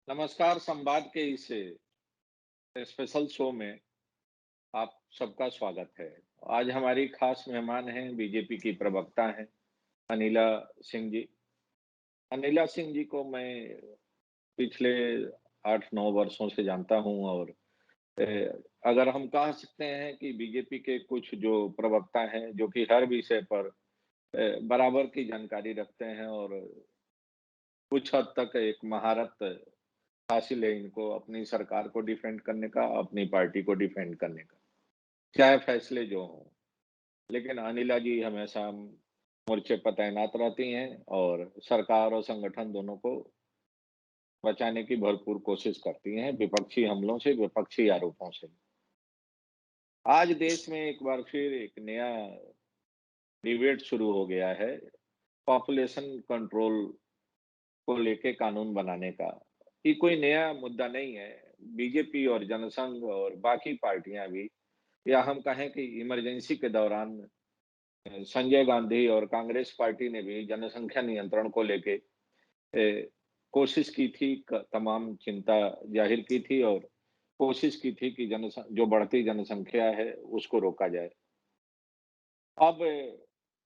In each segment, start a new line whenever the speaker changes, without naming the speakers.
नमस्कार। संवाद के इस स्पेशल शो में आप सबका स्वागत है। आज हमारी खास मेहमान हैं, बीजेपी की प्रवक्ता हैं अनिला सिंह जी। अनिला सिंह जी को मैं पिछले 8-9 वर्षों से जानता हूं और अ, अगर हम कह सकते हैं कि बीजेपी के कुछ जो प्रवक्ता हैं, जो कि हर विषय पर बराबर की जानकारी रखते हैं और कुछ हद तक एक महारत हासिल है इनको अपनी सरकार को डिफेंड करने का, अपनी पार्टी को डिफेंड करने का, चाहे फैसले जो हों। लेकिन अनिला जी हमेशा मोर्चे पर तैनात रहती हैं और सरकार और संगठन दोनों को बचाने की भरपूर कोशिश करती हैं, विपक्षी हमलों से, विपक्षी आरोपों से। आज देश में एक बार फिर एक नया डिबेट शुरू हो गया है, पॉपुलेशन कंट्रोल को लेके कानून बनाने का। ये कोई नया मुद्दा नहीं है। बीजेपी और जनसंघ और बाकी पार्टियां भी, या हम कहें कि इमरजेंसी के दौरान संजय गांधी और कांग्रेस पार्टी ने भी जनसंख्या नियंत्रण को लेके कोशिश की थी, तमाम चिंता जाहिर की थी और कोशिश की थी कि जो बढ़ती जनसंख्या है उसको रोका जाए। अब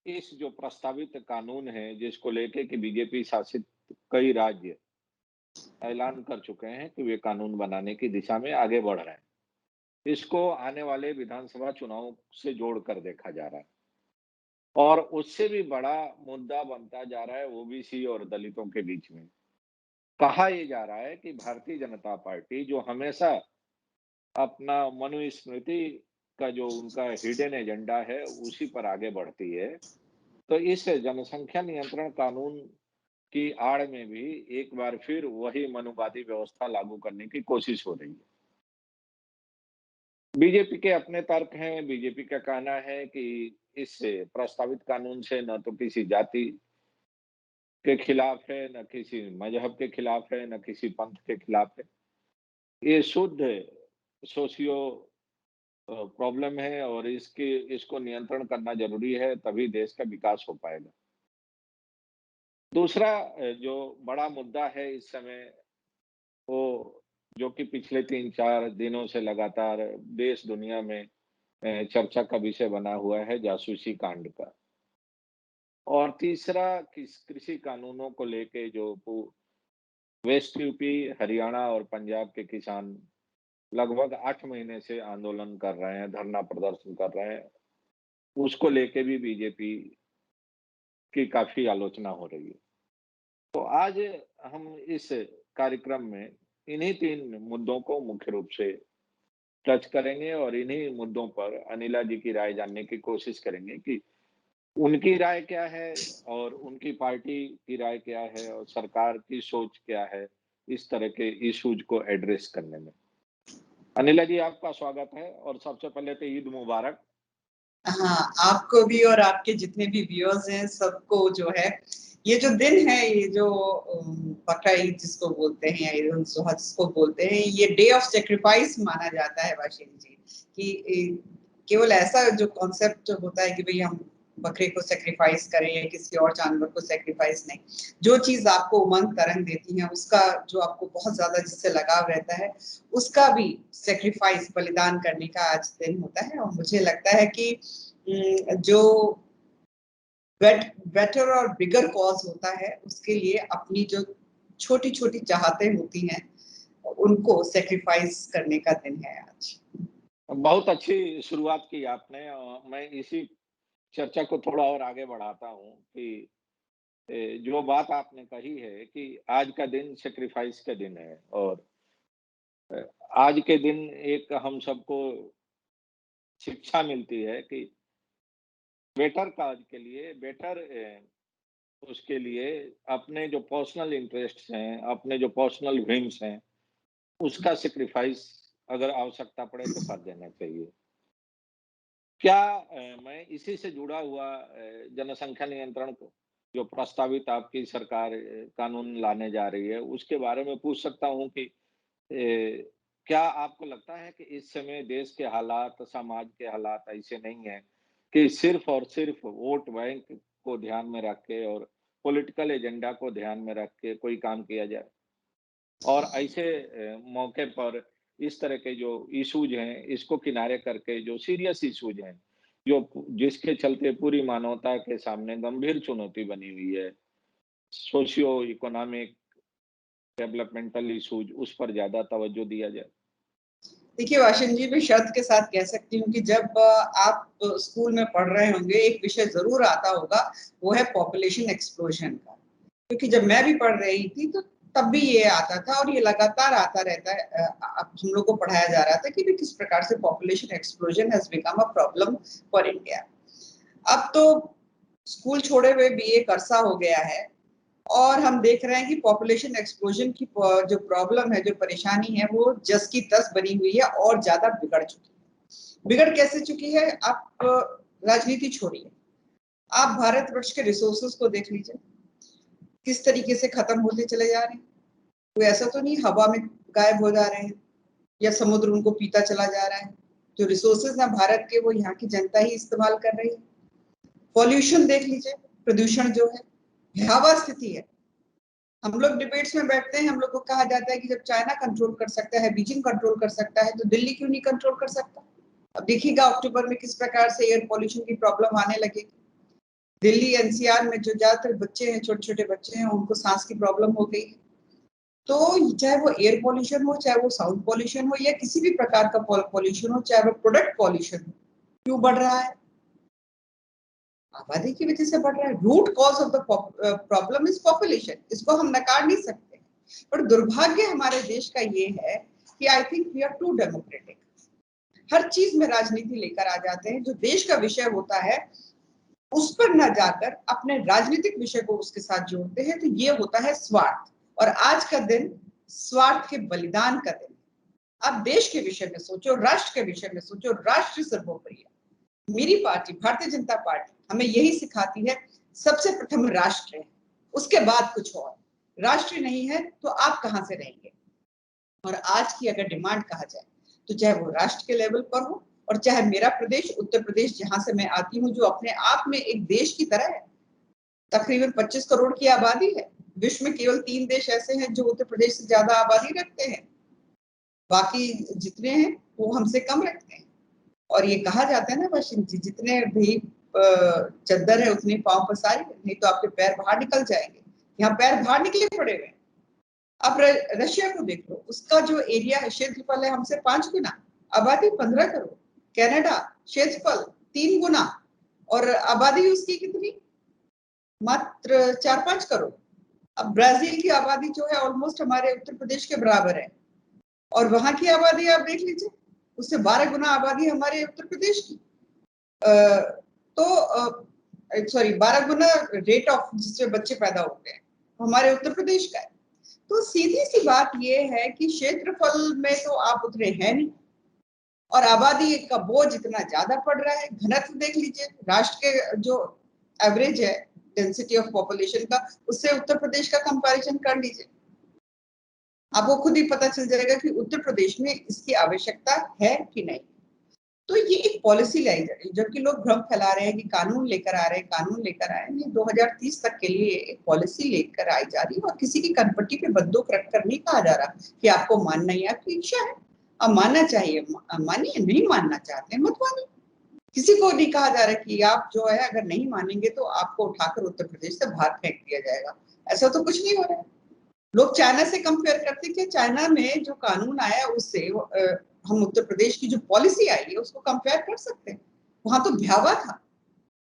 इस जो प्रस्तावित कानून है जिसको लेके कि बीजेपी शासित कई राज्य ऐलान कर चुके हैं कि वे कानून बनाने की दिशा में आगे बढ़ रहे हैं। इसको आने वाले विधानसभा चुनाव से जोड़कर देखा जा रहा है और उससे भी बड़ा मुद्दा बनता जा रहा है ओबीसी और दलितों के बीच में। कहा ये जा रहा है कि भारतीय जनता पार्टी जो हमेशा अपना मनुस्मृति का जो उनका हिडन एजेंडा है उसी पर आगे बढ़ती है। तो इस जनसंख्या नियंत्रण कानून की आड़ में भी एक बार फिर वही मनुवादी व्यवस्था लागू करने की कोशिश हो रही है। बीजेपी के अपने तर्क हैं। बीजेपी का कहना है कि इस प्रस्तावित कानून से न तो किसी जाति के खिलाफ है, न किसी मजहब के खिलाफ है, न किसी पंथ के खिलाफ है। ये शुद्ध सोशियो प्रॉब्लम है और इसको नियंत्रण करना ज़रूरी है, तभी देश का विकास हो पाएगा। दूसरा जो बड़ा मुद्दा है इस समय, वो जो कि पिछले 3-4 दिनों से लगातार देश दुनिया में चर्चा का विषय बना हुआ है, जासूसी कांड का। और तीसरा कृषि कानूनों को लेके जो वेस्ट यूपी, हरियाणा और पंजाब के किसान लगभग 8 महीने से आंदोलन कर रहे हैं, धरना प्रदर्शन कर रहे हैं। उसको लेके भी बीजेपी की काफ़ी आलोचना हो रही है। तो आज हम इस कार्यक्रम में इन्हीं 3 मुद्दों को मुख्य रूप से टच करेंगे और इन्हीं मुद्दों पर अनिला जी की राय जानने की कोशिश करेंगे कि उनकी राय क्या है और उनकी पार्टी की राय क्या है और सरकार की सोच क्या है इस तरह के इश्यूज को एड्रेस करने में। अनिला जी, आपका स्वागत है और सबसे पहले तो ईद मुबारक।
हाँ, आपको भी और आपके जितने भी व्यूअर्स हैं सबको जो है, ये जो दिन है, ये जो बकरा ईद जिसको बोलते हैं या ईद उल जुहा जिसको बोलते हैं, ये डे ऑफ सैक्रिफाइस माना जाता है वाशिम जी, कि केवल ऐसा जो कॉन्सेप्ट होता है कि भई हम बकरे को सैक्रिफाइस करें या किसी और जानवर को सैक्रिफाइस नहीं। जो चीज़ आपको उमंग तरंग देती है, उसका जो आपको बहुत ज़्यादा जिससे लगाव रहता है, उसका भी सैक्रिफाइस बलिदान करने का आज दिन होता है। और मुझे लगता है कि जो बेटर और बिगर कॉज होता है, उसके लिए अपनी जो छोटी-छोटी चाहतें होती हैं, उनको सैक्रिफाइस करने का दिन है आज।
बहुत अच्छी शुरुआत की आपने और मैं इसी चर्चा को थोड़ा और आगे बढ़ाता हूँ कि जो बात आपने कही है कि आज का दिन सैक्रिफाइस का दिन है और अ, आज के दिन एक हम सबको शिक्षा मिलती है कि बेटर काज के लिए, बेटर उसके लिए अपने जो पर्सनल इंटरेस्ट्स हैं, अपने जो पर्सनल व्हिम्स हैं, उसका सैक्रिफाइस अगर आवश्यकता पड़े तो कर देना चाहिए। क्या मैं इसी से जुड़ा हुआ जनसंख्या नियंत्रण को जो प्रस्तावित आपकी सरकार कानून लाने जा रही है, उसके बारे में पूछ सकता हूँ कि क्या आपको लगता है कि इस समय देश के हालात, समाज के हालात ऐसे नहीं हैं कि सिर्फ़ और सिर्फ़ वोट बैंक को ध्यान में रख के और पॉलिटिकल एजेंडा को ध्यान में रख के कोई काम किया जाए? और ऐसे मौके पर इस तरह के जो इश्यूज हैं, इसको किनारे करके जो सीरियस इश्यूज हैं, जिसके चलते पूरी मानवता के सामने गंभीर चुनौती बनी हुई है, सोशियो इकोनॉमिक डेवलपमेंटल इश्यूज, उस पर ज़्यादा तवज्जो दिया जाए।
देखिए वाशिंग जी, मैं शर्त के साथ कह सकती हूँ कि जब आप स्कूल में पढ़ रहे होंगे, एक विषय ज़रूर आता होगा, वो है पॉपुलेशन एक्सप्लोजन का। क्योंकि जब मैं भी पढ़ रही थी तो तब भी ये आता था और ये लगातार आता रहता है। अब हम लोग को पढ़ाया जा रहा था कि भी किस प्रकार से population explosion has become a problem for India. अब तो स्कूल छोड़े हुए भी एक अरसा हो गया है और हम देख रहे हैं कि पॉपुलेशन एक्सप्लोजन की जो प्रॉब्लम है, जो परेशानी है, वो जस की तस बनी हुई है और ज़्यादा बिगड़ चुकी है। बिगड़ कैसे चुकी है? आप राजनीति छोड़िए, आप भारतवर्ष के रिसोर्सेज को देख लीजिए, किस तरीके से खत्म होते चले जा रहे हैं। कोई ऐसा तो नहीं हवा में गायब हो जा रहे हैं या समुद्र उनको पीता चला जा रहा है। जो रिसोर्सेज ना भारत के, वो यहाँ की जनता ही इस्तेमाल कर रही है। पॉल्यूशन देख लीजिए, प्रदूषण जो है, भयावह स्थिति है। हम लोग डिबेट्स में बैठते हैं, हम लोग को कहा जाता है कि जब चाइना कंट्रोल कर सकता है, बीजिंग कंट्रोल कर सकता है, तो दिल्ली क्यों नहीं कंट्रोल कर सकता? अब देखिएगा अक्टूबर में किस प्रकार से एयर पॉल्यूशन की प्रॉब्लम आने लगेगी। दिल्ली एनसीआर में जो ज्यादातर बच्चे हैं, छोटे-छोटे बच्चे हैं, उनको सांस की प्रॉब्लम हो गई है। तो चाहे वो एयर पॉल्यूशन हो, चाहे वो साउंड पॉल्यूशन हो या किसी भी प्रकार का पॉल्यूशन हो, चाहे वो प्रोडक्ट पॉल्यूशन हो, क्यों बढ़ रहा है? आबादी की वजह से बढ़ रहा है। Root cause of the problem is population, इसको हम नकार नहीं सकते। पर दुर्भाग्य हमारे देश का ये है कि I think we are too democratic. हर चीज में राजनीति लेकर आ जाते हैं। जो देश का विषय होता है उस पर न जाकर अपने राजनीतिक विषय को उसके साथ जोड़ते हैं, तो ये होता है स्वार्थ। और आज का दिन स्वार्थ के बलिदान का दिन। आप देश के विषय में सोचो, राष्ट्र के विषय में सोचो, राष्ट्र सर्वोपरि। मेरी पार्टी भारतीय जनता पार्टी हमें यही सिखाती है, सबसे प्रथम राष्ट्र है, उसके बाद कुछ और। राष्ट्र नहीं है तो आप कहां से रहेंगे? और आज की अगर डिमांड कहा जाए तो चाहे वो राष्ट्र के लेवल पर हो और चाहे मेरा प्रदेश उत्तर प्रदेश जहां से मैं आती हूँ, जो अपने आप में एक देश की तरह है। तकरीबन 25 करोड़ की आबादी है। विश्व में केवल 3 देश ऐसे हैं जो उत्तर प्रदेश से ज्यादा आबादी रखते हैं, बाकी जितने हैं वो हमसे कम रखते हैं। और ये कहा जाता है ना वाशिंग जी, जितने भी चद्दर है उतने पांव पसारी, नहीं तो आपके पैर बाहर निकल जाएंगे। यहाँ पैर बाहर निकले पड़े हुए। अब रशिया को देख लो, उसका जो एरिया है, क्षेत्रफल है हमसे 5 गुना, आबादी 15 करोड़। कनाडा क्षेत्रफल 3 गुना और आबादी उसकी कितनी? मात्र 4-5 करोड़। अब ब्राजील की आबादी जो है ऑलमोस्ट हमारे उत्तर प्रदेश के बराबर है और वहां की आबादी आप देख लीजिए, उससे 12 गुना आबादी हमारे उत्तर प्रदेश की। तो सॉरी 12 गुना रेट ऑफ जिससे बच्चे पैदा होते हैं हमारे उत्तर प्रदेश का है। तो सीधी सी बात ये है कि क्षेत्रफल में तो आप उतरे हैं नहीं और आबादी का बोझ इतना ज्यादा पड़ रहा है। घनत्व देख लीजिए, राष्ट्र के जो एवरेज है डेंसिटी ऑफ पॉपुलेशन का, उससे उत्तर प्रदेश का कंपैरिजन कर लीजिए। आपको खुद ही पता चल जाएगा कि उत्तर प्रदेश में इसकी आवश्यकता है कि नहीं। तो ये एक पॉलिसी लाई जा रही है, जबकि लोग भ्रम फैला रहे हैं कि कानून लेकर आ रहे हैं, कानून लेकर आए नहीं। 2030 तक के लिए एक पॉलिसी लेकर आई जा रही है और किसी की कनपट्टी पे बंदूक रखकर नहीं कहा जा रहा कि आपको मानना ही आपकी इच्छा है, अब मानना चाहिए मानिए, नहीं मानना चाहते हैं मत मानिए। किसी को नहीं कहा जा रहा कि आप जो है अगर नहीं मानेंगे तो आपको उठाकर उत्तर प्रदेश से बाहर फेंक दिया जाएगा। ऐसा तो कुछ नहीं हो रहा है। लोग चाइना से कंपेयर करते हैं कि चाइना में जो कानून आया उससे हम उत्तर प्रदेश की जो पॉलिसी आई है उसको कंपेयर कर सकते हैं। वहां तो भयावह था।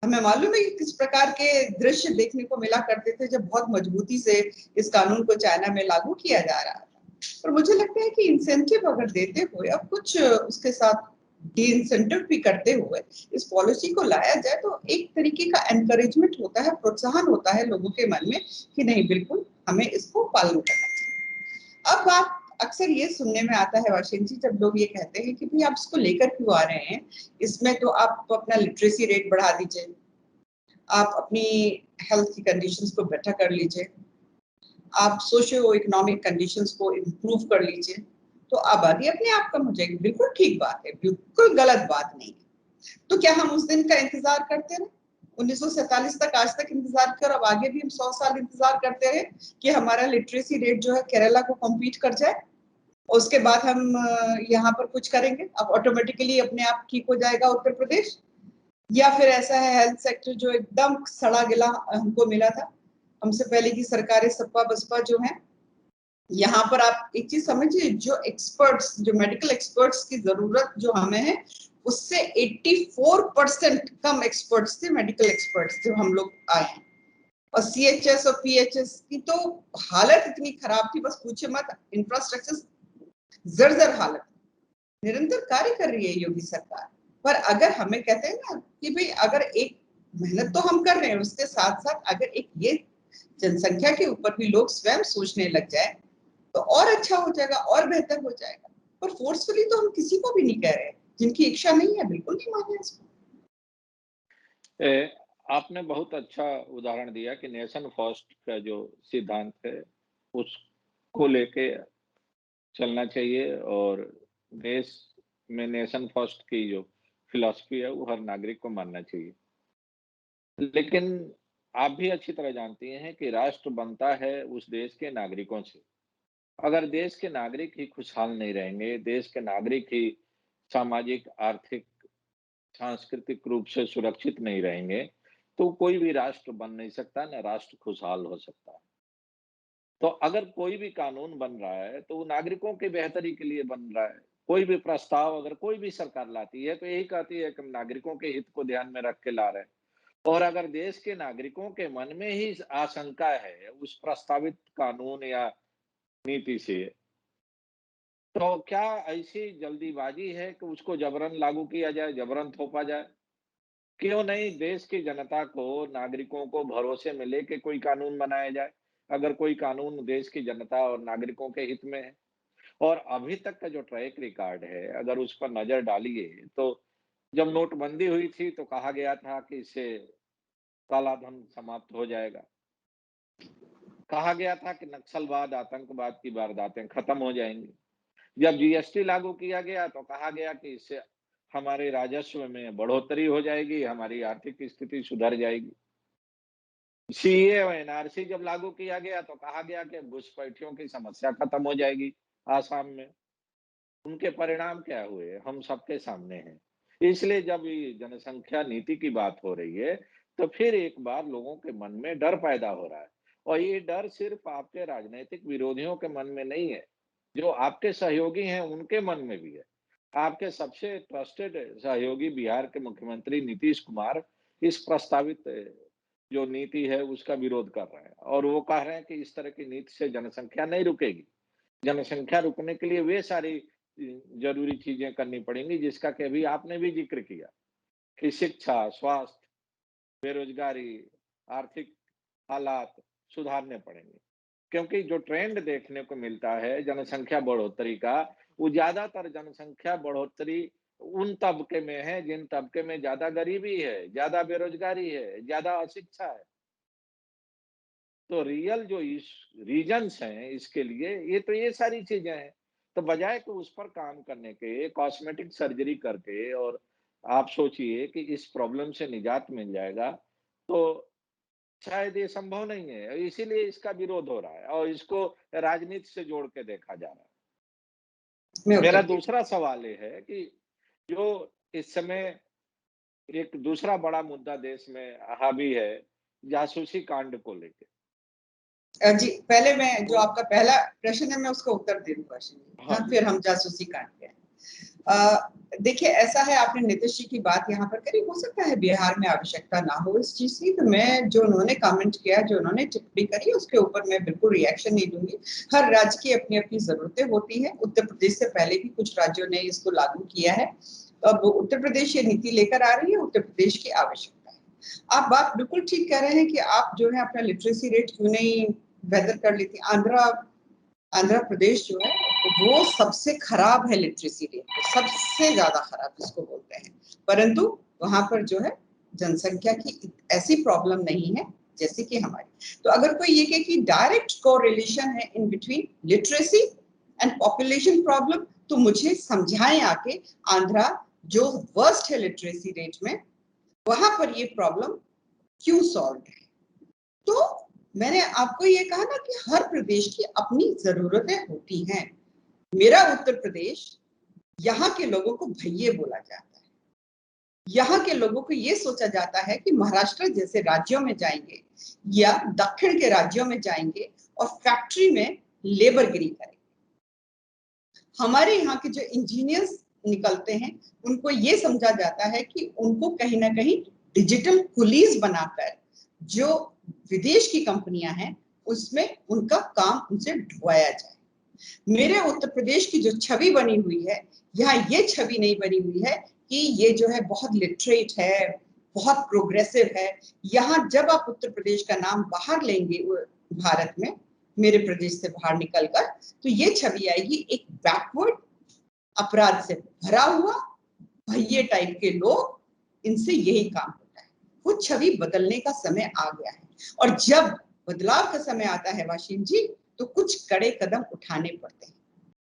हमें मालूम है कि किस प्रकार के दृश्य देखने को मिला करते थे जब बहुत मजबूती से इस कानून को चाइना में लागू किया जा रहा था। और मुझे लगता है कि इंसेंटिव अगर देते हुए अब कुछ उसके साथ डी इंसेंटिव भी करते हुए इस पॉलिसी को लाया जाए तो एक तरीके का एनकरेजमेंट होता है, प्रोत्साहन होता है लोगों के मन में कि नहीं बिल्कुल हमें इसको पालन करना चाहिए। अब बात अक्सर ये सुनने में आता है वाशिंग जी, जब लोग ये कहते हैं कि भाई आप इसको लेकर क्यों आ रहे हैं, इसमें तो आप अपना लिटरेसी रेट बढ़ा दीजिए, आप अपनी हेल्थ की कंडीशंस को बेटर कर लीजिए, आप सोशियो इकोनॉमिक कंडीशंस को इम्प्रूव कर लीजिए, तो आबादी अपने आप कम हो जाएगी। बिल्कुल ठीक बात है, बिल्कुल गलत बात नहीं है। तो क्या हम उस दिन का इंतजार करते रहे? 1947 तक आज तक इंतजार किया और अब आगे भी हम 100 साल इंतजार करते रहे कि हमारा लिटरेसी रेट जो है केरला को कॉम्पीट कर जाए। उसके बाद हम यहाँ पर कुछ करेंगे, अब ऑटोमेटिकली अपने आप ठीक हो जाएगा उत्तर प्रदेश। या फिर ऐसा है हेल्थ सेक्टर जो एकदम सड़ा गिला हमको मिला था, हमसे पहले की सरकारें सपा बसपा जो है। यहाँ पर आप एक चीज समझिए, जो एक्सपर्ट्स, जो मेडिकल एक्सपर्ट्स की जरूरत जो हमें है, उससे 84% कम एक्सपर्ट्स थे, मेडिकल एक्सपर्ट्स जो हम लोग आए हैं। और CHS और PHS की तो हालत इतनी खराब थी, बस पूछे मत। इंफ्रास्ट्रक्चर जर्जर हालत। निरंतर कार्य कर रही है योगी सरकार, पर अगर हमें कहते हैं ना कि भाई अगर एक मेहनत तो हम कर रहे हैं, उसके साथ साथ अगर एक ये जनसंख्या के ऊपर भी लोग स्वयं सोचने लग जाए तो और अच्छा हो जाएगा और बेहतर हो जाएगा। पर फोर्सफुली तो हम किसी को भी नहीं कह रहे, जिनकी इच्छा नहीं है बिल्कुल नहीं माने इसको।
आपने बहुत अच्छा उदाहरण दिया कि नेशन फर्स्ट का जो सिद्धांत है उसको लेके चलना चाहिए और देश में नेशन फर्स्ट की जो फिलॉसफी है वो हर नागरिक को मानना चाहिए। लेकिन आप भी अच्छी तरह जानती हैं कि राष्ट्र बनता है उस देश के नागरिकों से। अगर देश के नागरिक ही खुशहाल नहीं रहेंगे, देश के नागरिक ही सामाजिक, आर्थिक, सांस्कृतिक रूप से सुरक्षित नहीं रहेंगे, तो कोई भी राष्ट्र बन नहीं सकता, ना राष्ट्र खुशहाल हो सकता है। तो अगर कोई भी कानून बन रहा है, तो वो नागरिकों की बेहतरी के लिए बन रहा है। कोई भी प्रस्ताव अगर कोई भी सरकार लाती है, तो यही कहती है कि हम नागरिकों के हित को ध्यान में रख के ला रहे हैं। और अगर देश के नागरिकों के मन में ही आशंका है उस प्रस्तावित कानून या नीति से, तो क्या ऐसी जल्दीबाजी है कि उसको जबरन लागू किया जाए, जबरन थोपा जाए? क्यों नहीं देश की जनता को, नागरिकों को भरोसे में लेके कोई कानून बनाया जाए, अगर कोई कानून देश की जनता और नागरिकों के हित में है। और अभी तक का जो ट्रैक रिकॉर्ड है, अगर उस पर नज़र डालिए, तो जब नोटबंदी हुई थी, तो कहा गया था कि इससे काला धन समाप्त हो जाएगा। कहा गया था कि नक्सलवाद, आतंकवाद की वारदातें खत्म हो जाएँगी। जब जीएसटी लागू किया गया, तो कहा गया कि इससे हमारे राजस्व में बढ़ोतरी हो जाएगी, हमारी आर्थिक स्थिति सुधर जाएगी। सीए और एनआरसी जब लागू किया गया, तो कहा गया कि घुसपैठियों की समस्या खत्म हो जाएगी आसाम में। उनके परिणाम क्या हुए, हम सबके सामने हैं। इसलिए जब ये जनसंख्या नीति की बात हो रही है, तो फिर एक बार लोगों के मन में डर पैदा हो रहा है। और ये डर सिर्फ आपके राजनीतिक विरोधियों के मन में नहीं है, जो आपके सहयोगी हैं, उनके मन में भी है। आपके सबसे ट्रस्टेड सहयोगी बिहार के मुख्यमंत्री नीतीश कुमार इस प्रस्तावित जो नीति है, उसका विरोध कर रहे हैं और वो कह रहे हैं कि इस तरह की नीति से जनसंख्या नहीं रुकेगी। जनसंख्या रुकने के लिए वे सारी ज़रूरी चीज़ें करनी पड़ेंगी, जिसका कि अभी आपने भी ज़िक्र किया कि शिक्षा, स्वास्थ्य, बेरोज़गारी, आर्थिक हालात सुधारने पड़ेंगे। क्योंकि जो ट्रेंड देखने को मिलता है जनसंख्या बढ़ोतरी का, वो ज़्यादातर जनसंख्या बढ़ोतरी उन तबके में है, जिन तबके में ज़्यादा गरीबी है, ज़्यादा बेरोज़गारी है, ज़्यादा अशिक्षा है। तो रियल जो इस रीजन्स हैं इसके लिए, ये सारी चीजें हैं। तो बजाय कि उस पर काम करने के कॉस्मेटिक सर्जरी करके और आप सोचिए कि इस प्रॉब्लम से निजात मिल जाएगा, तो शायद ये संभव नहीं है। इसीलिए इसका विरोध हो रहा है और इसको राजनीति से जोड़ के देखा जा रहा है।
मैं
मेरा
उत्तर
दूसरा सवाल ये है कि जो इस समय एक दूसरा बड़ा मुद्दा देश में हावी है, जासूसी कांड को लेके।
जी, पहले मैं जो
वो
आपका पहला प्रश्न है मैं उसका उत्तर दे दूँगा।
हाँ
हाँ,
जी।
फिर हम जासूसी कांड पे देखिए ऐसा है, आपने नीतीश जी की बात यहाँ पर करी, हो सकता है बिहार में आवश्यकता ना हो इस चीज़ की, तो मैं जो उन्होंने कमेंट किया, जो उन्होंने टिप्पणी करी, उसके ऊपर मैं बिल्कुल रिएक्शन नहीं दूँगी। हर राज्य की अपनी-अपनी ज़रूरतें होती हैं। उत्तर प्रदेश से पहले भी कुछ राज्यों ने इसको लागू किया है। अब उत्तर प्रदेश ये नीति लेकर आ रही है, उत्तर प्रदेश की आवश्यकता है। आप बात बिल्कुल ठीक कह रहे हैं कि आप जो है अपना लिटरेसी रेट क्यों नहीं बेहतर कर लेती। आंध्र प्रदेश जो है वो सबसे खराब है लिटरेसी रेट, सबसे ज्यादा खराब जिसको बोलते हैं। परंतु वहां पर जो है जनसंख्या की ऐसी प्रॉब्लम नहीं है जैसे कि हमारी। तो अगर कोई ये कहे कि डायरेक्ट कोरिलेशन है in between literacy and population problem, तो मुझे समझाएं आके आंध्रा जो वर्स्ट है लिटरेसी रेट में, वहां पर ये प्रॉब्लम क्यों सॉल्व है? तो मैंने आपको ये कहा ना कि हर प्रदेश की अपनी जरूरतें होती हैं। मेरा उत्तर प्रदेश, यहाँ के लोगों को भैये बोला जाता है। यहाँ के लोगों को ये सोचा जाता है कि महाराष्ट्र जैसे राज्यों में जाएंगे या दक्षिण के राज्यों में जाएंगे और फैक्ट्री में लेबरगिरी करेंगे। हमारे यहाँ के जो इंजीनियर्स निकलते हैं, उनको ये समझा जाता है कि उनको कहीं ना कहीं डिजिटल पुलिस बनाकर जो विदेश की कंपनियां हैं उसमें उनका काम उनसे ढुआया जाए। मेरे उत्तर प्रदेश की जो छवि बनी हुई है, यहाँ ये छवि नहीं बनी हुई है कि ये जो है बहुत लिटरेट है, बहुत प्रोग्रेसिव है। यहाँ जब आप उत्तर प्रदेश का नाम बाहर लेंगे भारत में, मेरे प्रदेश से बाहर निकलकर, तो ये छवि आएगी एक बैकवर्ड, अपराध से भरा हुआ, भैये टाइप के लोग, इनसे यही काम होता है। वो छवि बदलने का समय आ गया है, और जब बदलाव का समय आता है वाशिम जी, तो कुछ कड़े कदम उठाने पड़ते हैं।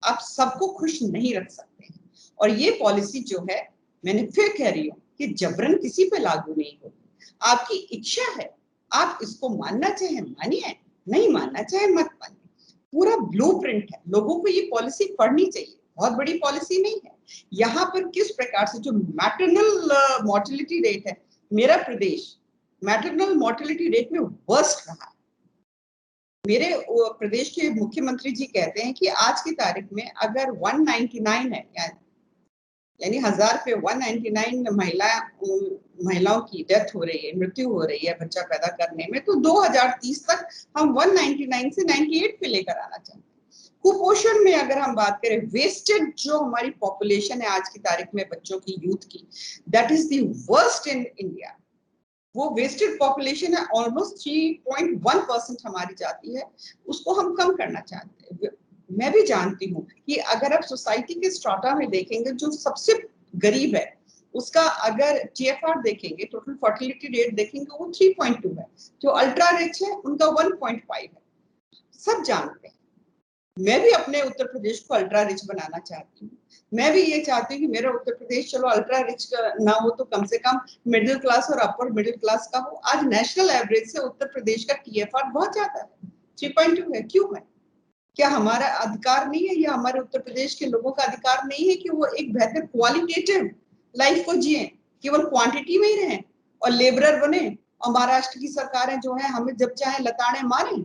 आप सबको खुश नहीं रख सकते हैं, और ये पॉलिसी जो है, मैंने फिर कह रही हूँ कि जबरन किसी पे लागू नहीं होगी। आपकी इच्छा है, आप इसको मानना चाहे मानिए, नहीं मानना चाहे मत मानिए। पूरा ब्लूप्रिंट है, लोगों को ये पॉलिसी पढ़नी चाहिए, बहुत बड़ी पॉलिसी नहीं है। यहाँ पर किस प्रकार से जो मैटरनल मोर्टेलिटी रेट है, मेरा प्रदेश मैटरनल मोर्टेलिटी रेट में वर्स्ट रहा है। मेरे प्रदेश के मुख्यमंत्री जी कहते हैं कि आज की तारीख में अगर 199 है, यानी 1000 पे 199 महिलाओं की डेथ हो रही है, मृत्यु हो रही है बच्चा पैदा करने में, तो 2030 तक हम 199 से 98 पे लेकर आना चाहते हैं। कुपोषण में अगर हम बात करें, वेस्टेड जो हमारी पॉपुलेशन है आज की तारीख में बच्चों की, यूथ की, that is the worst in India. वो वेस्टेड पॉपुलेशन है, ऑलमोस्ट 3.1% हमारी जाती है, उसको हम कम करना चाहते हैं। मैं भी जानती हूँ कि अगर आप सोसाइटी के स्ट्राटा में देखेंगे, जो सबसे गरीब है उसका अगर TFR देखेंगे, टोटल फर्टिलिटी रेट देखेंगे, वो 3.2 है। जो अल्ट्रा रिच है उनका 1.5 है। सब जानते हैं। मैं भी अपने उत्तर प्रदेश को अल्ट्रा रिच बनाना चाहती हूँ। मैं भी ये चाहती हूँ कि मेरा उत्तर प्रदेश चलो अल्ट्रा रिच ना हो तो कम से कम मिडिल क्लास और अपर मिडिल क्लास का हो। आज नेशनल एवरेज से उत्तर प्रदेश का TFR बहुत ज्यादा है, 3.2 है। क्यों है? क्या हमारा अधिकार नहीं है, या हमारे उत्तर प्रदेश के लोगों का अधिकार नहीं है कि वो एक बेहतर क्वालिटेटिव लाइफ को जिए, केवल क्वांटिटी में ही रहें और लेबरर बने, और महाराष्ट्र की सरकारें जो है हमें जब चाहे लताड़े मारें,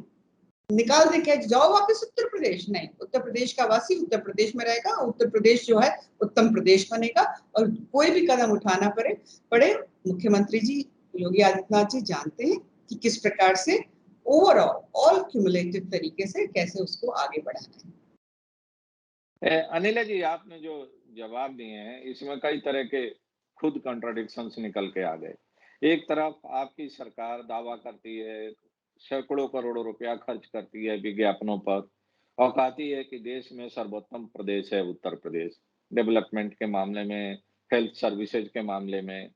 निकाल दे, कह जाओ वापस उत्तर प्रदेश? नहीं, उत्तर प्रदेश का वासी उत्तर प्रदेश में रहेगा, उत्तर प्रदेश जो है उत्तम प्रदेश बनेगा। और कोई भी कदम उठाना पड़े, मुख्यमंत्री जी योगी आदित्यनाथ जी जानते हैं कि किस प्रकार से ओवरऑल ऑल क्यूमुलेटिव तरीके से कैसे उसको आगे बढ़ाना है।
अनिला जी, आपने जो जवाब दिए हैं इसमें कई तरह के खुद कॉन्ट्रडिक्शंस निकल के आ गए। एक तरफ आपकी सरकार दावा करती है, सैकड़ों करोड़ों रुपया खर्च करती है विज्ञापनों पर, और कहती है कि देश में सर्वोत्तम प्रदेश है उत्तर प्रदेश, डेवलपमेंट के मामले में, हेल्थ सर्विसेज के मामले में।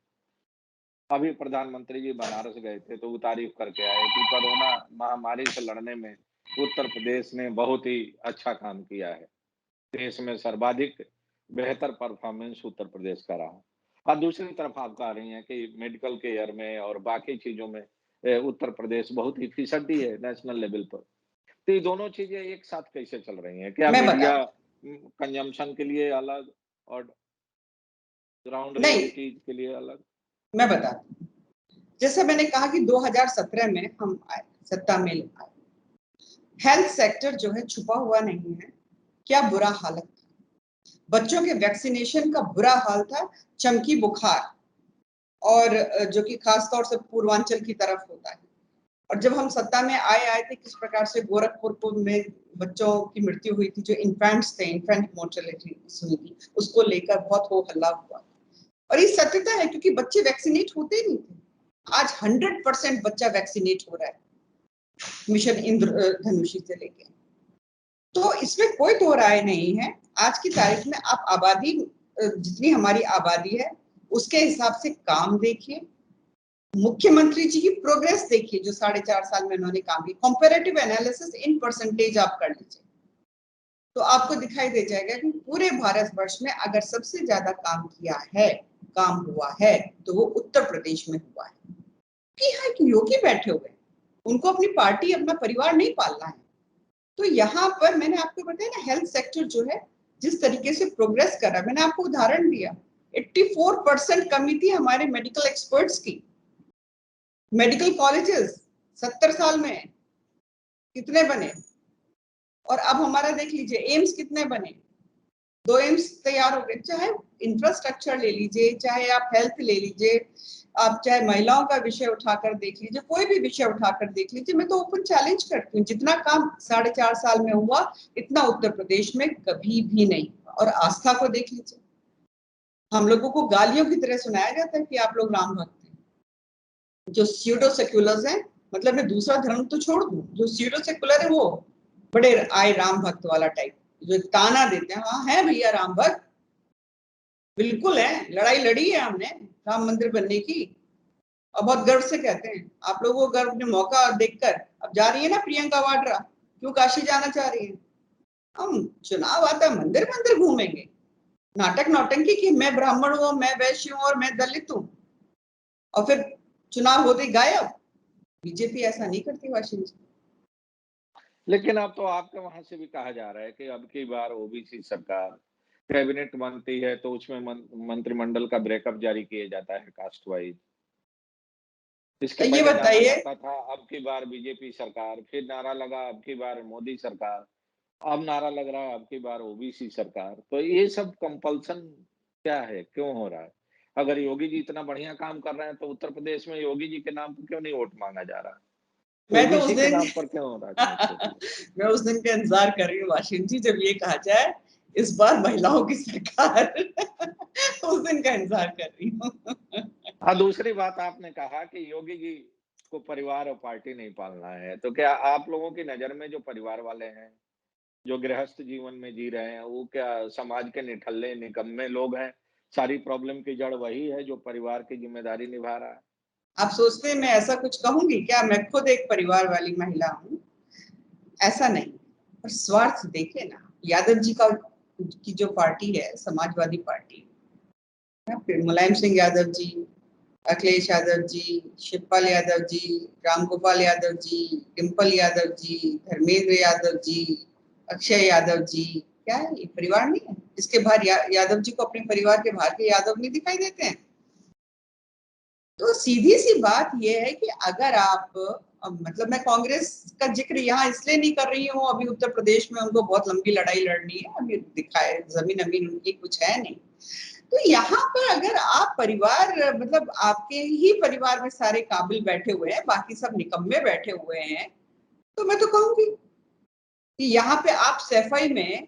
अभी प्रधानमंत्री जी बनारस गए थे तो वो तारीफ करके आए कि कोरोना महामारी से लड़ने में उत्तर प्रदेश ने बहुत ही अच्छा काम किया है। देश में सर्वाधिक बेहतर परफॉर्मेंस उत्तर प्रदेश का रहा। और दूसरी तरफ आप कह रही हैं कि मेडिकल केयर में और बाकी चीज़ों में उत्तर प्रदेश बहुत ही फिसड्डी है नेशनल लेवल पर। तो ये दोनों चीज़ें एक साथ कैसे चल रही हैं? क्या
मैं
मीडिया
बताती
कंजम्पशन के लिए अलग और ग्राउंड
नहीं,
रियलिटीज़ के लिए अलग?
मैं बताती हूँ। जैसे मैंने कहा कि 2017 में हम आए, सत्ता में आए, हेल्थ सेक्टर जो है छुपा हुआ नहीं है। क्या बुरा हालत था, बच्चों के वैक्सीनेशन का बुरा हाल था, चमकी बुखार, और जो कि खास तौर से पूर्वांचल की तरफ होता है। और जब हम सत्ता में आए थे, किस प्रकार से गोरखपुर में बच्चों की मृत्यु हुई थी, जो इन्फेंट्स थे, इन्फेंट मोर्टेलिटी हुई थी, उसको लेकर बहुत हो हल्ला हुआ। और ये सत्यता है, क्योंकि बच्चे वैक्सीनेट होते नहीं थे। आज 100% बच्चा वैक्सीनेट हो रहा है, मिशन इंद्रधनुषी से लेके। तो इसमें कोई दो राय नहीं है। आज की तारीख में आप आबादी, जितनी हमारी आबादी है उसके हिसाब से काम देखिए, मुख्यमंत्री जी की प्रोग्रेस देखिए जो 4.5 साल में उन्होंने काम की, कंपैरेटिव एनालिसिस इन परसेंटेज आप कर लीजिए, तो आपको दिखाई दे जाएगा कि पूरे भारतवर्ष में अगर सबसे ज्यादा काम किया है, काम हुआ है, तो वो उत्तर प्रदेश में हुआ है। आपके यहाँ एक योगी बैठे हुए हैं, उनको अपनी पार्टी अपना परिवार नहीं पालना है। तो यहाँ पर मैंने आपको बताया ना, हेल्थ सेक्टर जो है जिस तरीके से प्रोग्रेस कर रहा है, मैंने आपको उदाहरण दिया, 84% कमी थी हमारे मेडिकल एक्सपर्ट्स की। मेडिकल कॉलेजेस 70 साल में कितने बने, और अब हमारा देख लीजिए एम्स कितने बने, 2 एम्स तैयार हो गए। चाहे इंफ्रास्ट्रक्चर ले लीजिए, चाहे आप हेल्थ ले लीजिए, आप चाहे महिलाओं का विषय उठाकर देख लीजिए, कोई भी विषय उठाकर देख लीजिए, मैं तो ओपन चैलेंज करती हूँ, जितना काम 4.5 साल में हुआ इतना उत्तर प्रदेश में कभी भी नहीं। और आस्था को देख लीजिए, हम लोगों को गालियों की तरह सुनाया जाता है कि आप लोग राम भक्त हैं। जो स्यूडो सेक्युलर्स हैं, मतलब मैं दूसरा धर्म तो छोड़ दूं, जो स्यूडो सेक्युलर है वो बड़े आए राम भक्त वाला टाइप, जो ताना देते हैं, हाँ है भैया राम भक्त, बिल्कुल है, लड़ाई लड़ी है हमने राम मंदिर बनने की, और बहुत गर्व से कहते हैं। आप लोगों को गर्व ने मौका देखकर, अब जा रही है ना प्रियंका वाड्रा, क्यों काशी जाना चाह रही है, हम चुनाव आता है मंदिर मंदिर घूमेंगे, नाटक नौटंकी की मैं ब्राह्मण हूँ, मैं वैश्य हूँ और मैं दलित हूँ, और फिर चुनाव होते गायब। बीजेपी ऐसा नहीं करती वाशिंग जी।
लेकिन अब तो आपके वहां से भी कहा जा रहा है कि अब की बार ओबीसी सरकार कैबिनेट बनती है तो उसमें मंत्रिमंडल का ब्रेकअप जारी किया जाता है कास्ट वाइज। इसके
ये
पहले नारा
बताइए,
लगता था अब की बार बीजेपी सरकार, फिर नारा लगा अब की बार मोदी सरकार, अब नारा लग रहा है अब की बार ओबीसी सरकार। तो ये सब कंपल्सन क्या है, क्यों हो रहा है? अगर योगी जी इतना बढ़िया काम कर रहे हैं तो उत्तर प्रदेश में योगी जी के नाम पर क्यों नहीं वोट मांगा जा रहा?
मैं तो उस
ओबीसी के
दिन
नाम पर क्यों राजनीति हो रही है?
मैं उस दिन का इंतजार कर रही हूँ वाशिंग जी, जब ये कहा जाए इस बार महिलाओं की सरकार उस दिन का इंतजार कर रही हूँ।
हाँ, दूसरी बात आपने कहा कि योगी जी को परिवार और पार्टी नहीं पालना है, तो क्या आप लोगों की नज़र में जो परिवार वाले हैं, जो गृहस्थ जीवन में जी रहे हैं, वो क्या समाज के निठल्ले, निकम्मे लोग हैं? सारी प्रॉब्लम की जड़ वही है जो परिवार की ज़िम्मेदारी निभा रहा है?
आप सोचते हैं मैं ऐसा कुछ कहूंगी क्या? मैं खुद एक परिवार वाली महिला हूँ, ऐसा नहीं। पर स्वार्थ देखे ना, यादव जी का की जो पार्टी है समाजवादी पार्टी, फिर मुलायम सिंह यादव जी, अखिलेश यादव जी, शिवपाल यादव जी, रामगोपाल यादव जी, डिम्पल यादव जी, धर्मेंद्र यादव जी, अक्षय यादव जी, क्या है ये परिवार नहीं है? इसके बाहर यादव जी को अपने परिवार के बाहर के यादव नहीं दिखाई देते हैं? तो सीधी सी बात यह है कि अगर आप मतलब मैं कांग्रेस का जिक्र यहाँ इसलिए नहीं कर रही हूँ, अभी उत्तर प्रदेश में उनको बहुत लंबी लड़ाई लड़नी है, अभी दिखाए जमीन अमीन उनकी कुछ है नहीं। तो यहाँ पर अगर आप परिवार, मतलब आपके ही परिवार में सारे काबिल बैठे हुए हैं, बाकी सब निकम्मे बैठे हुए हैं, तो मैं तो कहूंगी कि यहाँ पे आप सैफई में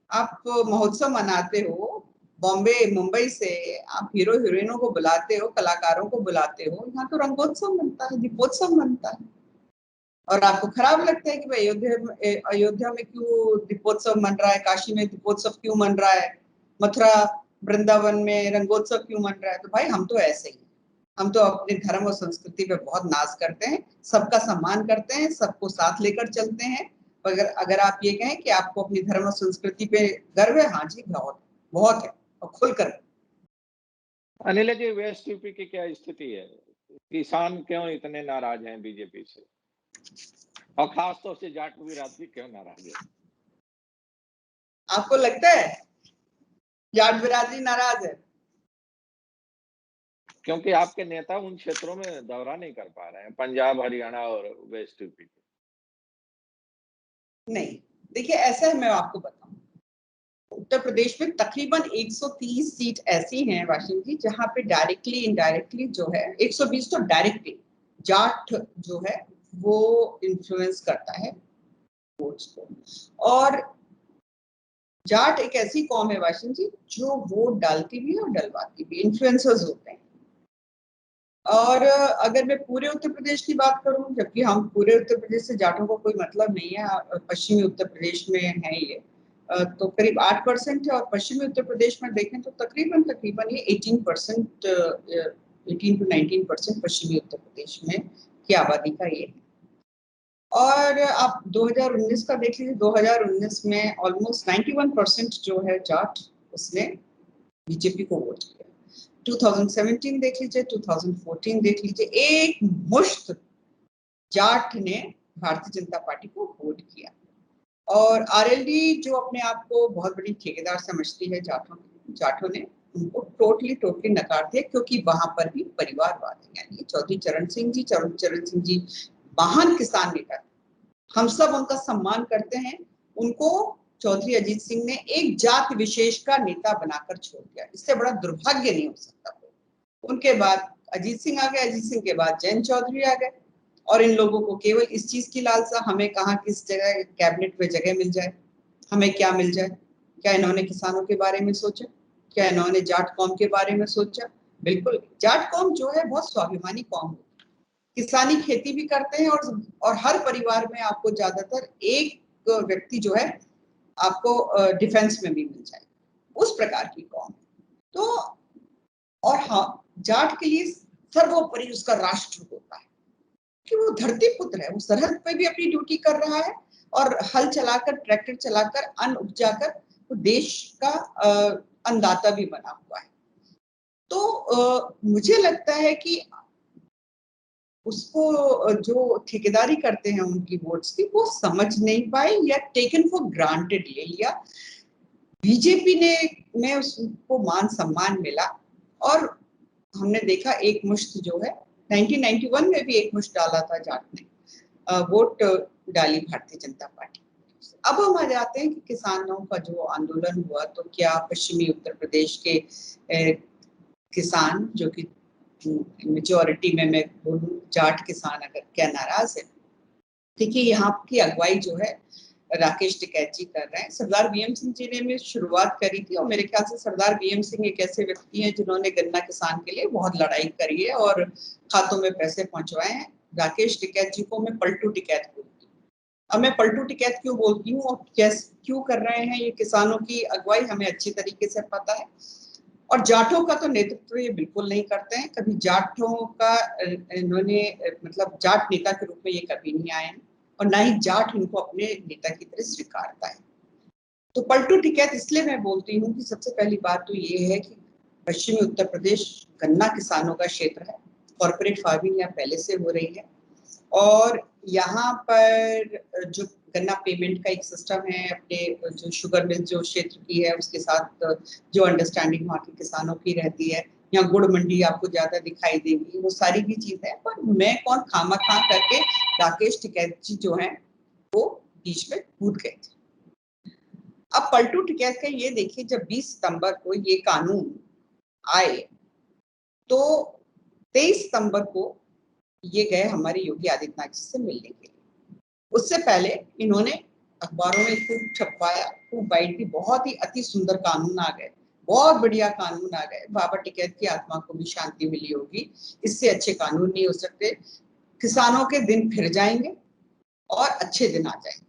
आप महोत्सव मनाते हो, बॉम्बे मुंबई से आप हीरो हीरोइनों को बुलाते हो, कलाकारों को बुलाते हो, यहाँ तो रंगोत्सव मनता है, दीपोत्सव मनता है। और आपको खराब लगता है कि भाई अयोध्या में क्यों दीपोत्सव मन रहा है, काशी में दीपोत्सव क्यों मन रहा है, मथुरा वृंदावन में रंगोत्सव क्यों मन रहा है? तो भाई हम तो ऐसे ही, हम तो अपने धर्म और संस्कृति पे बहुत नाज करते हैं, सबका सम्मान करते हैं, सबको साथ लेकर चलते हैं। अगर अगर आप ये कहें कि आपको अपनी धर्म और संस्कृति पे गर्व है, हाँ जी बहुत बहुत है, और खुलकर।
अनिल जी, वेस्ट यूपी की क्या स्थिति है? किसान क्यों इतने नाराज हैं बीजेपी से? और खास तौर से जाट बिरादरी क्यों नाराज है?
आपको लगता है जाट बिरादरी नाराज है?
क्योंकि आपके नेता उन क्षेत्रों में दौरा नहीं कर पा रहे हैं, पंजाब, हरियाणा और वेस्ट यूपी के।
नहीं, देखिए ऐसा है, मैं आपको बताऊं, उत्तर प्रदेश में तकरीबन 130 सीट ऐसी हैं वाशिंग जी, जहां पे डायरेक्टली इनडायरेक्टली जो है, 120 तो डायरेक्टली जाट जो है वो इन्फ्लुएंस करता है वोट्स को। और जाट एक ऐसी कौम है वाशिंग जी जो वोट डालती भी है और डलवाती भी, इन्फ्लुएंसर्स होते हैं। और अगर मैं पूरे उत्तर प्रदेश की बात करूं, जबकि हम पूरे उत्तर प्रदेश से जाटों को कोई मतलब नहीं है, पश्चिमी उत्तर प्रदेश में है ये, तो करीब 8% है, और पश्चिमी उत्तर प्रदेश में देखें तो तकरीबन तकरीबन ये 18% 18 to 19% पश्चिमी उत्तर प्रदेश में की आबादी का ये है। और आप 2019 का देख लीजिए, 2019 में ऑलमोस्ट 91% जो है जाट, उसने बीजेपी को वोट किया। 2017 देख लीजिए, 2014 देख लीजिए, एक मुश्त जाट ने भारतीय जनता पार्टी को वोट किया। और आरएलडी जो अपने आप को बहुत बड़ी ठेकेदार समझती है जाटों ने उनको टोटली नकार दिया, क्योंकि वहां पर भी परिवारवाद है। यानी चौधरी चरण सिंह जी महान किसान नेता थे, हम सब उनका सम्मान करते हैं। उनको चौधरी अजीत सिंह ने एक जाति विशेष का नेता बनाकर छोड़ दिया, इससे बड़ा दुर्भाग्य नहीं हो सकता। उनके बाद अजीत सिंह आ गए, अजीत सिंह के बाद जयंत चौधरी आ गए, और इन लोगों को केवल इस चीज की लालसा, हमें कहाँ किस जगह कैबिनेट में जगह मिल जाए, हमें क्या मिल जाए। क्या इन्होंने किसानों के बारे में सोचा? क्या इन्होंने जाट कौम के बारे में सोचा? बिल्कुल। जाट कौम जो है बहुत स्वाभिमानी कौम है, किसानी खेती भी करते हैं, और हर परिवार में आपको ज्यादातर एक व्यक्ति जो है आपको डिफेंस में भी मिल जाए, उस प्रकार की कौम है। तो और हाँ, जाट के लिए सर्वोपरि उसका राष्ट्र होता है कि वो धरती पुत्र है, वो सरहद पे भी अपनी ड्यूटी कर रहा है, और हल चलाकर, ट्रैक्टर चलाकर, अन्न उपजाकर वो देश का अन्नदाता भी बना हुआ है। तो मुझे लगता है कि उसको जो ठेकेदारी करते हैं उनकी वोट्स की, वो समझ नहीं पाए या टेकन फॉर ग्रांटेड ले लिया। बीजेपी ने उसको मान सम्मान मिला, और हमने देखा एक मुश्त जो है 1991 में भी एक मुश्त डाला था जाट ने, वोट डाली भारतीय जनता पार्टी। अब हम आ जाते हैं कि किसानों का जो आंदोलन हुआ, तो क्या पश्चिमी उत्तर प्रदेश के किसान, जो कि मेजॉरिटी में मैं बोलूं जाट किसान, अगर क्या नाराज है? देखिए, यहाँ की अगुवाई जो है राकेश टिकैत जी कर रहे हैं। सरदार बीएम सिंह जी ने शुरुआत करी थी, और मेरे ख्याल से सरदार बीएम सिंह एक ऐसे व्यक्ति हैं जिन्होंने गन्ना किसान के लिए बहुत लड़ाई करी है और खातों में पैसे पहुंचवाए हैं। राकेश टिकैत जी को मैं पलटू टिकैत बोलती हूँ। अब मैं पलटू टिकैत क्यों बोलती हूँ और क्यों कर रहे हैं ये किसानों की अगुवाई, हमें अच्छी तरीके से पता है। और जाटों का तो नेतृत्व ये बिल्कुल नहीं करते हैं, कभी जाटों का इन्होंने मतलब जाट नेता के रूप में ये कभी नहीं आए हैं, और ना ही जाट इनको अपने नेता की तरह स्वीकारता है। तो पलटू टिकैत इसलिए मैं बोलती हूँ कि सबसे पहली बात तो ये है कि पश्चिमी उत्तर प्रदेश गन्ना किसानों का क्षेत्र है, कॉर्पोरेट फार्मिंग यहाँ पहले से हो रही है, और यहाँ पर जो गन्ना पेमेंट का एक सिस्टम है, अपने जो शुगर मिल जो क्षेत्र की है उसके साथ जो अंडरस्टैंडिंग वहाँ के किसानों की रहती है। यहाँ गुड़ मंडी आपको ज्यादा दिखाई देगी, वो सारी भी चीजें। पर मैं कौन खामा खा करके राकेश टिकैत जी जो है वो बीच में कूद गए थे। अब पलटू टिकैत का ये देखिए, जब 20 सितंबर को ये कानून आए, तो 23 सितंबर को ये गए हमारे योगी आदित्यनाथ जी से मिलने के लिए। उससे पहले इन्होंने अखबारों में खूब छपवाया, खूब बाइट दी, बहुत ही अति सुंदर कानून आ गए, बहुत बढ़िया कानून आ गए। बाबा टिकैत की आत्मा को भी शांति मिली होगी, इससे अच्छे कानून नहीं हो सकते। किसानों के दिन फिर जाएंगे और अच्छे दिन आ जाएंगे।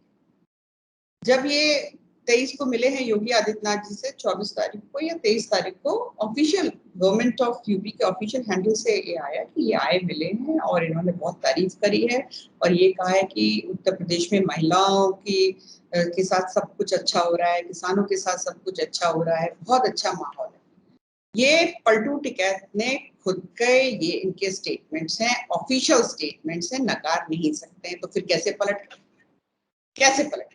जब ये 23 को मिले हैं योगी आदित्यनाथ जी से, 24 तारीख को या 23 तारीख को ऑफिशियल गवर्नमेंट ऑफ यूपी के ऑफिशियल हैंडल से ये आया कि ये आए, मिले हैं, और इन्होंने बहुत तारीफ करी है, और ये कहा है कि उत्तर प्रदेश में महिलाओं की के साथ सब कुछ अच्छा हो रहा है, किसानों के साथ सब कुछ अच्छा हो रहा है, बहुत अच्छा माहौल है। ये पलटू टिकैत ने खुद के ये इनके स्टेटमेंट्स हैं, ऑफिशियल स्टेटमेंट्स हैं, नकार नहीं सकते हैं। तो फिर कैसे पलट?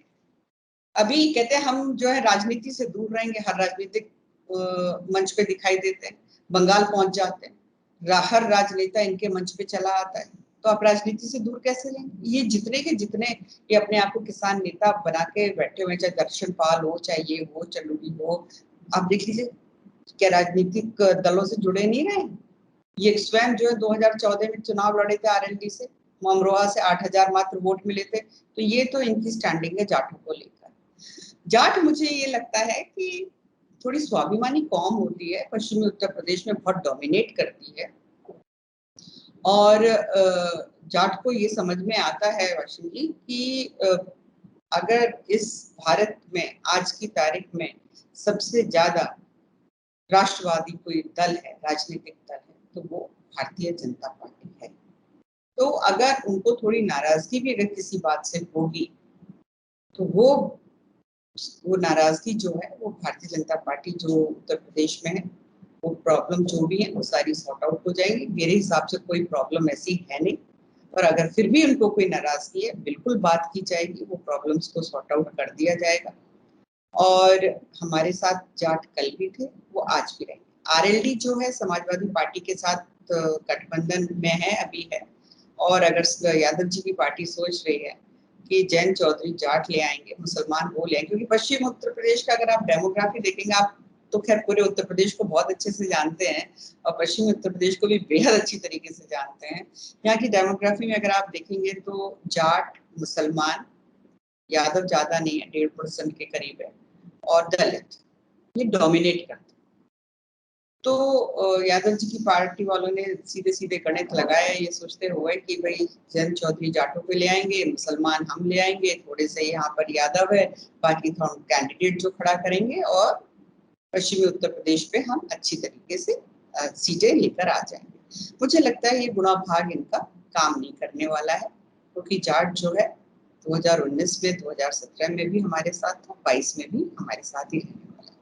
अभी कहते हैं हम जो है राजनीति से दूर रहेंगे, हर राजनीतिक मंच पे दिखाई देते हैं, बंगाल पहुंच जाते हैं, हर राजनेता इनके मंच पे चला आता है, तो आप राजनीति से दूर कैसे रहेंगे? ये जितने के जितने ये अपने आप को किसान नेता बना के बैठे हुए, चाहे दर्शन पाल हो, चाहे ये हो, चंदूरी हो, आप देख लीजिए, क्या राजनीतिक दलों से जुड़े नहीं रहे? ये स्वयं जो है 2014 में चुनाव लड़े थे आरएलडी से, अमरोहा से 8,000 मात्र वोट मिले थे। तो ये तो इनकी स्टैंडिंग है जाटों को लेकर। जाट, मुझे ये लगता है कि थोड़ी स्वाभिमानी कौम होती है, पश्चिमी उत्तर प्रदेश में बहुत डोमिनेट करती है, और जाट को ये समझ में आता है वाशिंग जी कि अगर इस भारत में आज की तारीख में सबसे ज्यादा राष्ट्रवादी कोई दल है, राजनीतिक दल है, तो वो भारतीय जनता पार्टी है। तो अगर उनको थोड़ी नाराजगी भी अगर किसी बात से होगी, तो वो नाराजगी जो है वो भारतीय जनता पार्टी जो उत्तर प्रदेश में है वो प्रॉब्लम जो भी है वो सारी सॉर्ट आउट हो जाएगी। मेरे हिसाब से कोई प्रॉब्लम ऐसी है नहीं, और अगर फिर भी उनको कोई नाराजगी है बिल्कुल बात की जाएगी, वो प्रॉब्लम्स को सॉर्ट आउट कर दिया जाएगा। और हमारे साथ जाट कल भी थे, वो आज भी रहेंगे। आरएलडी जो है समाजवादी पार्टी के साथ गठबंधन में है, अभी है। और अगर यादव जी की पार्टी सोच रही है कि जैन चौधरी जाट ले आएंगे, मुसलमान वो ले आएंगे, क्योंकि पश्चिम उत्तर प्रदेश का अगर आप डेमोग्राफी देखेंगे, आप तो खैर पूरे उत्तर प्रदेश को बहुत अच्छे से जानते हैं और पश्चिमी उत्तर प्रदेश को भी बेहद अच्छी तरीके से जानते हैं। यहाँ की डेमोग्राफी में अगर आप देखेंगे तो जाट, मुसलमान, यादव ज्यादा नहीं है, 1.5% के करीब है, और दलित ये डोमिनेट करते। तो यादव जी की पार्टी वालों ने सीधे सीधे गणित लगाया ये सोचते हुए कि भाई जैन चौधरी जाटों पे ले आएंगे, मुसलमान हम ले आएंगे, थोड़े से यहाँ पर यादव है, बाकी तो हम कैंडिडेट जो खड़ा करेंगे और पश्चिमी उत्तर प्रदेश पे हम अच्छी तरीके से सीटें लेकर आ जाएंगे। मुझे लगता है ये गुणा भाग इनका काम नहीं करने वाला है, क्योंकि जाट जो है 2019 में, 2017 में भी हमारे साथ था, 22 में भी हमारे साथ ही रहने वाला है।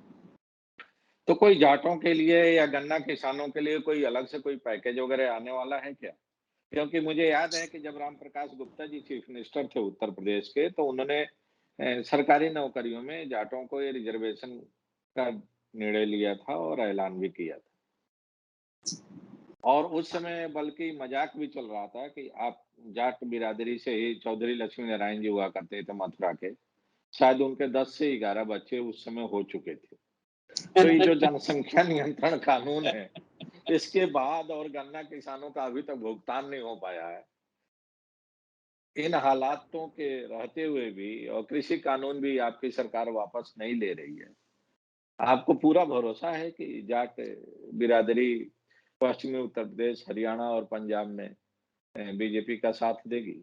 तो कोई जाटों के लिए या गन्ना किसानों के लिए कोई अलग से कोई पैकेज वगैरह आने वाला है क्या? क्योंकि मुझे याद है कि जब राम प्रकाश गुप्ता जी चीफ मिनिस्टर थे उत्तर प्रदेश के, तो उन्होंने सरकारी नौकरियों में जाटों को ये रिजर्वेशन का निर्णय लिया था और ऐलान भी किया था। और उस समय बल्कि मजाक भी चल रहा था कि आप जाट बिरादरी से ही चौधरी लक्ष्मी नारायण जी हुआ करते थे मथुरा के, शायद उनके 10 से 11 बच्चे उस समय हो चुके थे। तो ये जो जनसंख्या नियंत्रण कानून है, इसके बाद और गन्ना किसानों का अभी तक भुगतान नहीं हो पाया है। इन हालातों के रहते हुए भी और कृषि कानून भी आपकी सरकार वापस नहीं ले रही है। आपको पूरा भरोसा है कि जाट बिरादरी पश्चिमी उत्तर प्रदेश, हरियाणा और पंजाब में बीजेपी का साथ देगी?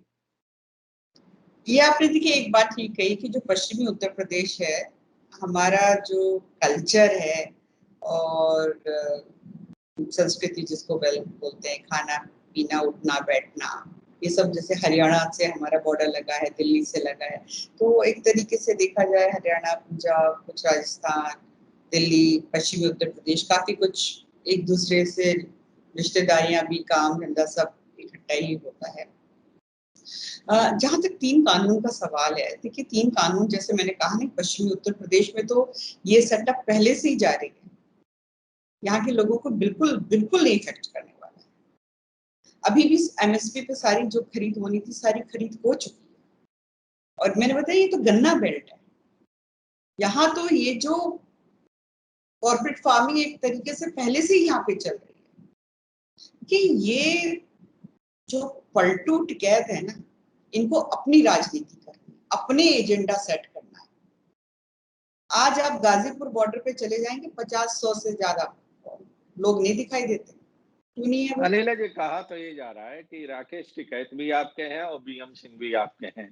ये आपने देखिए एक बात ठीक कही कि जो पश्चिमी उत्तर प्रदेश है, हमारा जो कल्चर है और संस्कृति जिसको बोलते हैं, खाना पीना उठना बैठना, ये सब जैसे हरियाणा से हमारा बॉर्डर लगा है, दिल्ली से लगा है, तो एक तरीके से देखा जाए हरियाणा, पंजाब, कुछ राजस्थान, दिल्ली, पश्चिमी उत्तर प्रदेश, काफी कुछ एक दूसरे से रिश्तेदारियां भी, काम धंधा सब इकट्ठा ही होता है। जहां तक 3 कानून का सवाल है, देखिए 3 कानून जैसे मैंने कहा ना, पश्चिमी उत्तर प्रदेश में तो ये सेटअप पहले से ही जारी है, यहाँ के लोगों को बिल्कुल बिल्कुल नहीं इफेक्ट करने वाला है। अभी भी एमएसपी पे सारी जो खरीद होनी थी, सारी खरीद हो चुकी है। और मैंने बताया ये तो गन्ना बेल्ट है, यहाँ तो ये जो कॉर्पोरेट फार्मिंग एक तरीके से पहले से ही यहाँ पे चल रही है, कि ये जो पलटू टिकैत है ना, इनको अपनी राजनीति करनी, अपने एजेंडा सेट करना है। आज आप गाजीपुर बॉर्डर पे चले जाएंगे, 50-100 से ज्यादा लोग नहीं दिखाई देते, क्यों नहीं है वो?
अनिला जी, कहा तो ये जा रहा है कि राकेश टिकैत भी आपके हैं और बीएम सिंह भी आपके हैं।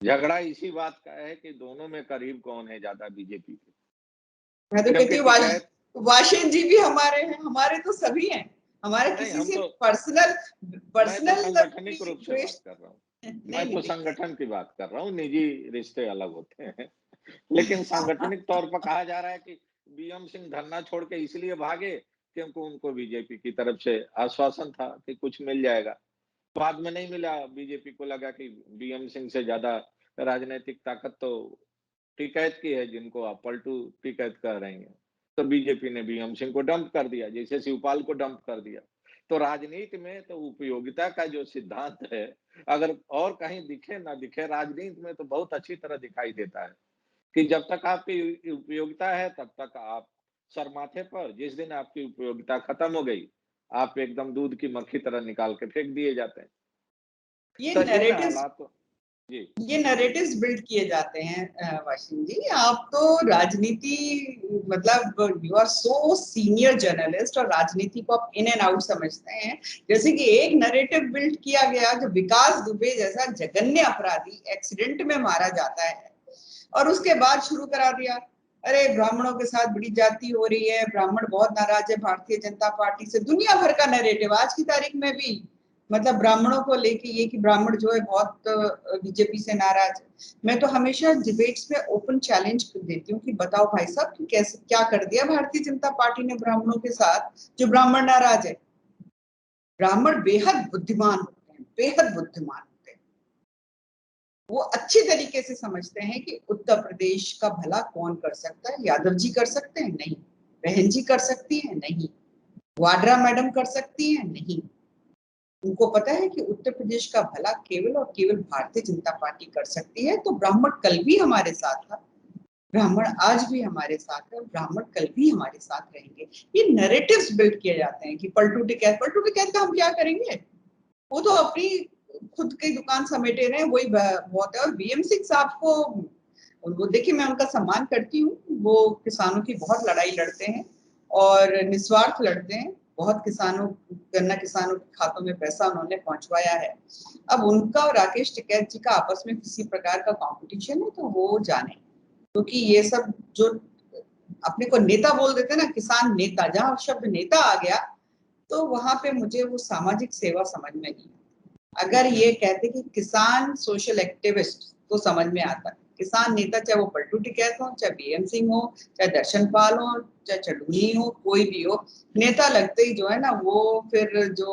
झगड़ा इसी बात का है कि दोनों में करीब कौन है ज्यादा बीजेपी के।
मैं तो कहती
क्योंकि
हूँ
टिकैत,
वाशेन जी भी हमारे हैं, हमारे तो सभी हैं, हमारे
नहीं
किसी
हम
से
तो,
पर्सनल
मैं तो
पर्सनल
सांगठनिक रूप से
द्वेष
बात कर रहा हूँ।
नहीं
मैं तो
नहीं
संगठन की बात कर रहा हूँ, निजी रिश्ते अलग होते हैं। लेकिन सांगठनिक तौर पर कहा जा रहा है कि बीएम सिंह धरना छोड़ के इसलिए भागे क्योंकि उनको बीजेपी की तरफ से आश्वासन था कि कुछ मिल जाएगा। बाद में नहीं मिला, बीजेपी को लगा कि बीएम सिंह से ज्यादा राजनीतिक ताकत तो टिकैत की है, जिनको आप पलटू टिकैत कह रहे हैं। तो बीजेपी ने बीएम सिंह को डंप कर दिया, जैसे शिवपाल को डंप कर दिया। तो राजनीति में तो उपयोगिता का जो सिद्धांत है, अगर और कहीं दिखे ना दिखे, राजनीति में तो बहुत अच्छी तरह दिखाई देता है कि जब तक आपकी उपयोगिता है तब तक आप सर माथे पर, जिस दिन आपकी उपयोगिता खत्म हो गई, आप एकदम दूध की मक्खी तरह निकाल के फेंक दिए जाते हैं।
ये
तो इन
नैरेटिव्स
हालातों, जी
ये नैरेटिव्स बिल्ड किए जाते हैं। वाशिम जी, आप तो राजनीति, मतलब you are so senior journalist, और राजनीति को आप इन एंड आउट समझते हैं। जैसे कि एक नैरेटिव बिल्ड किया गया जो विकास दुबे जैसा जघन्य अपराधी एक्सीडेंट में मारा जाता है, और उसके बाद शुरू करा दिया, अरे ब्राह्मणों के साथ बड़ी जाति हो रही है, ब्राह्मण बहुत नाराज है भारतीय जनता पार्टी से। दुनिया भर का नैरेटिव आज की तारीख में भी मतलब ब्राह्मणों को लेके ये कि ब्राह्मण जो है बहुत बीजेपी से नाराज है। मैं तो हमेशा डिबेट्स में ओपन चैलेंज देती हूँ कि बताओ भाई साहब कि कैसे क्या कर दिया भारतीय जनता पार्टी ने ब्राह्मणों के साथ जो ब्राह्मण नाराज है। ब्राह्मण बेहद बुद्धिमान होते हैं, बेहद बुद्धिमान होते हैं। वो अच्छी तरीके से समझते हैं कि उत्तर प्रदेश का भला कौन कर सकता है। यादव जी कर सकते हैं? नहीं। बहन जी कर सकती हैं? नहीं। वाड्रा मैडम कर सकती हैं? नहीं। उनको पता है कि उत्तर प्रदेश का भला केवल और केवल भारतीय जनता पार्टी कर सकती है। तो ब्राह्मण कल भी हमारे साथ था, ब्राह्मण आज भी हमारे साथ है, ब्राह्मण कल भी हमारे साथ रहेंगे। ये नैरेटिव्स बिल्ड किए जाते हैं कि पलटू टिकैत का हम क्या करेंगे, वो तो अपनी खुद की दुकान समेटे रहे, वही बहुत है। और बीएम सिंह साहब को वो देखिए, मैं उनका सम्मान करती हूँ, वो किसानों की बहुत लड़ाई लड़ते हैं और निस्वार्थ लड़ते हैं। बहुत गन्ना किसानों के खातों में पैसा उन्होंने पहुंचवाया है। अब उनका और राकेश टिकैत जी का आपस में किसी प्रकार का कंपटीशन है तो वो जाने, क्योंकि ये सब जो अपने को नेता बोल देते हैं ना, किसान नेता, जहां शब्द नेता आ गया तो वहां पे मुझे वो सामाजिक सेवा समझ में नहीं। अगर ये कहते कि किसान सोशल एक्टिविस्ट तो समझ में आता। किसान नेता चाहे वो पलटू टिकैत हो, चाहे बीएम सिंह हो, चाहे दर्शन पाल हो, चाहे चडूनी हो, कोई भी हो, नेता लगते ही जो है ना वो फिर जो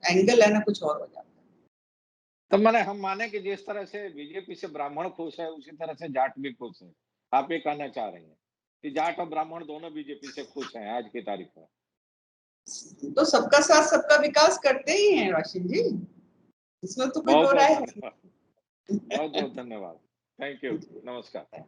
एंगल है ना कुछ और हो जाता है।
तो मैंने हम माने कि जिस तरह से बीजेपी से ब्राह्मण खुश है, उसी तरह से जाट भी खुश है। आप ये कहना चाह रही हैं कि जाट और ब्राह्मण दोनों बीजेपी से खुश हैं आज की तारीख में?
तो सबका साथ सबका विकास करते ही हैं राशिद जी, इसमें तो कोई दो
बहुत-बहुत
राय है
धन्यवाद। बहुत-बहुत धन्यवाद। Thank you. नमस्कार।